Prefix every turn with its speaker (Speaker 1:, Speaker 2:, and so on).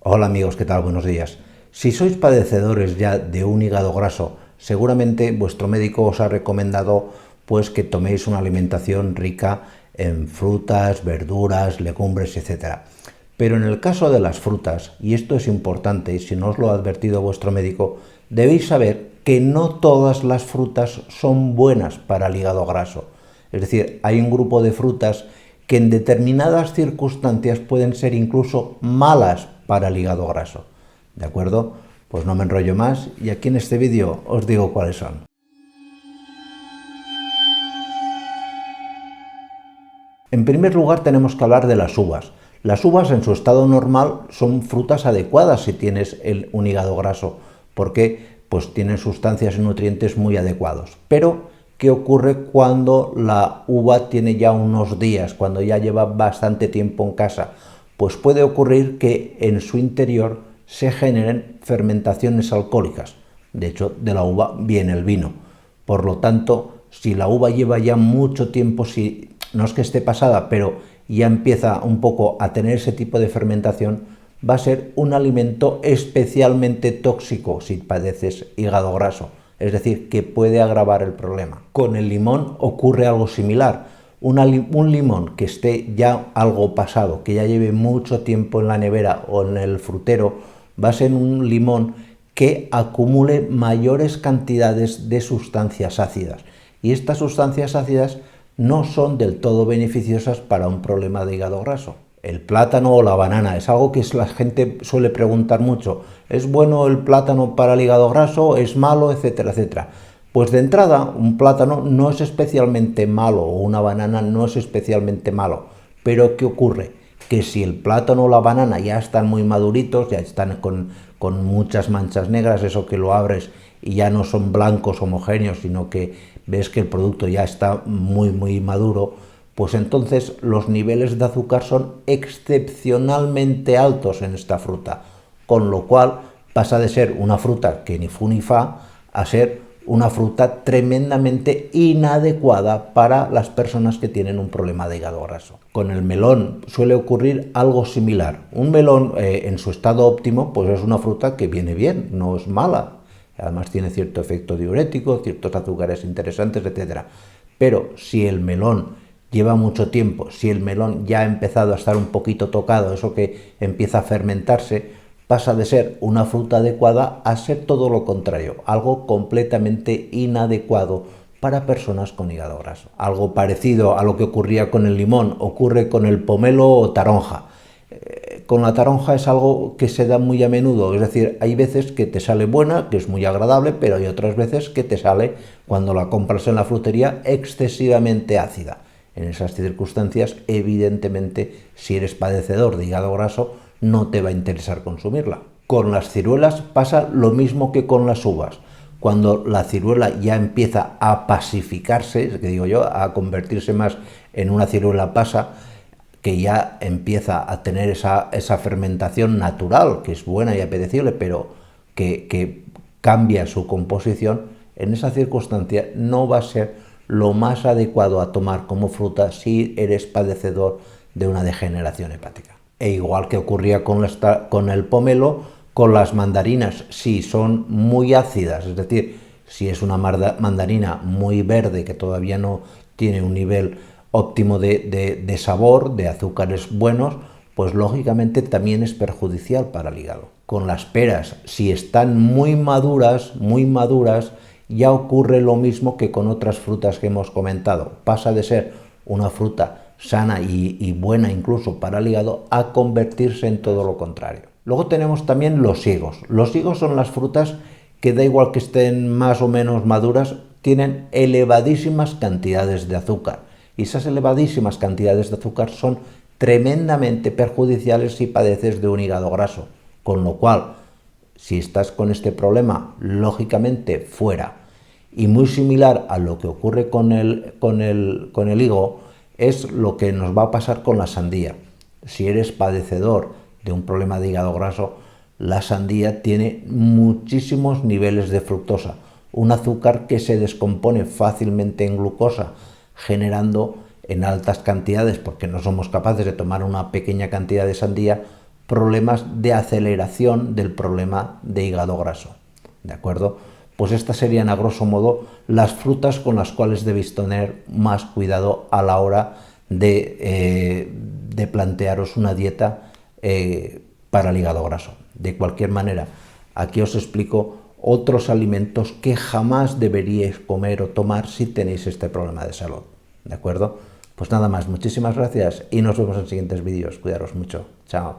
Speaker 1: Hola amigos, ¿qué tal? Buenos días. Si sois padecedores ya de un hígado graso, seguramente vuestro médico os ha recomendado pues que toméis una alimentación rica en frutas, verduras, legumbres, etc. Pero en el caso de las frutas, y esto es importante y si no os lo ha advertido vuestro médico, debéis saber que no todas las frutas son buenas para el hígado graso. Es decir, hay un grupo de frutas que en determinadas circunstancias pueden ser incluso malas para el hígado graso. ¿De acuerdo? Pues no me enrollo más y aquí en este vídeo os digo cuáles son. En primer lugar tenemos que hablar de las uvas. Las uvas en su estado normal son frutas adecuadas si tienes un hígado graso, porque pues tienen sustancias y nutrientes muy adecuados. Pero ¿qué ocurre cuando la uva tiene ya unos días, cuando ya lleva bastante tiempo en casa? Pues puede ocurrir que en su interior se generen fermentaciones alcohólicas. De hecho, de la uva viene el vino. Por lo tanto, si la uva lleva ya mucho tiempo, si no es que esté pasada, pero ya empieza un poco a tener ese tipo de fermentación, va a ser un alimento especialmente tóxico si padeces hígado graso. Es decir, que puede agravar el problema. Con el limón ocurre algo similar. Un limón que esté ya algo pasado, que ya lleve mucho tiempo en la nevera o en el frutero, va a ser un limón que acumule mayores cantidades de sustancias ácidas. Y estas sustancias ácidas no son del todo beneficiosas para un problema de hígado graso. El plátano o la banana es algo que la gente suele preguntar mucho. ¿Es bueno el plátano para el hígado graso? ¿Es malo? Etcétera, etcétera. Pues de entrada, un plátano no es especialmente malo o una banana no es especialmente malo. Pero ¿qué ocurre? Que si el plátano o la banana ya están muy maduritos, ya están con muchas manchas negras, eso que lo abres y ya no son blancos homogéneos, sino que ves que el producto ya está muy maduro, pues entonces los niveles de azúcar son excepcionalmente altos en esta fruta, con lo cual pasa de ser una fruta que ni fu ni fa a ser una fruta tremendamente inadecuada para las personas que tienen un problema de hígado graso. Con el melón suele ocurrir algo similar. Un melón en su estado óptimo pues es una fruta que viene bien, no es mala. Además tiene cierto efecto diurético, ciertos azúcares interesantes, etc. Pero si el melón lleva mucho tiempo, si el melón ya ha empezado a estar un poquito tocado, eso que empieza a fermentarse, pasa de ser una fruta adecuada a ser todo lo contrario, algo completamente inadecuado para personas con hígado graso. Algo parecido a lo que ocurría con el limón ocurre con el pomelo o taronja. Con la taronja es algo que se da muy a menudo, es decir, hay veces que te sale buena, que es muy agradable, pero hay otras veces que te sale, cuando la compras en la frutería, excesivamente ácida. En esas circunstancias, evidentemente, si eres padecedor de hígado graso, no te va a interesar consumirla. Con las ciruelas pasa lo mismo que con las uvas. Cuando la ciruela ya empieza a pasificarse, que digo yo, a convertirse más en una ciruela pasa, que ya empieza a tener esa fermentación natural, que es buena y apetecible, pero que cambia su composición, en esa circunstancia no va a ser lo más adecuado a tomar como fruta si eres padecedor de una degeneración hepática. E igual que ocurría con el pomelo, con las mandarinas, si son muy ácidas, es decir, si es una mandarina muy verde que todavía no tiene un nivel óptimo de sabor, de azúcares buenos, pues lógicamente también es perjudicial para el hígado. Con las peras, si están muy maduras, ya ocurre lo mismo que con otras frutas que hemos comentado. Pasa de ser una fruta sana y buena incluso para el hígado a convertirse en todo lo contrario. Luego tenemos también los higos. Los higos son las frutas que da igual que estén más o menos maduras, tienen elevadísimas cantidades de azúcar. Y esas elevadísimas cantidades de azúcar son tremendamente perjudiciales si padeces de un hígado graso. Con lo cual, si estás con este problema, lógicamente fuera. Y muy similar a lo que ocurre con el higo, es lo que nos va a pasar con la sandía. Si eres padecedor de un problema de hígado graso, la sandía tiene muchísimos niveles de fructosa, un azúcar que se descompone fácilmente en glucosa, generando en altas cantidades, porque no somos capaces de tomar una pequeña cantidad de sandía, problemas de aceleración del problema de hígado graso. ¿De acuerdo? Pues estas serían a grosso modo las frutas con las cuales debéis tener más cuidado a la hora de plantearos una dieta para el hígado graso. De cualquier manera, aquí os explico otros alimentos que jamás deberíais comer o tomar si tenéis este problema de salud. ¿De acuerdo? Pues nada más, muchísimas gracias y nos vemos en siguientes vídeos. Cuidaros mucho. Chao.